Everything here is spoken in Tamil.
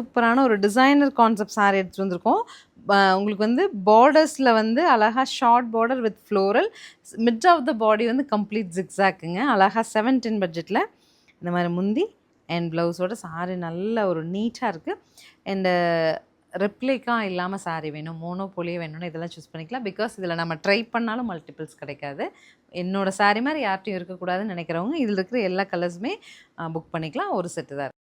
சூப்பரான ஒரு டிசைனர் கான்செப்ட் சாரி எடுத்துகிட்டு வந்திருக்கோம். உங்களுக்கு வந்து பார்டர்ஸில் வந்து அழகாக short border with floral, mid of the body வந்து கம்ப்ளீட் ஜிக்ஸாக்குங்க. அழகாக 710 பட்ஜெட்டில் இந்த மாதிரி முந்தி அண்ட் ப்ளவுஸோட சாரி நல்ல ஒரு நீட்டாக இருக்குது. அண்டு ரெப்ளிக்காக இல்லாமல் சாரி வேணும், மோனோபோலியே வேணும்னு இதெல்லாம் சூஸ் பண்ணிக்கலாம். பிகாஸ் இதில் நம்ம ட்ரை பண்ணாலும் மல்டிபிள்ஸ் கிடைக்காது. என்னோடய சாரி மாதிரி யார்ட்டையும் இருக்கக்கூடாதுன்னு நினைக்கிறவங்க இதில் இருக்கிற எல்லா கலர்ஸுமே புக் பண்ணிக்கலாம். ஒரு செட்டு தான்.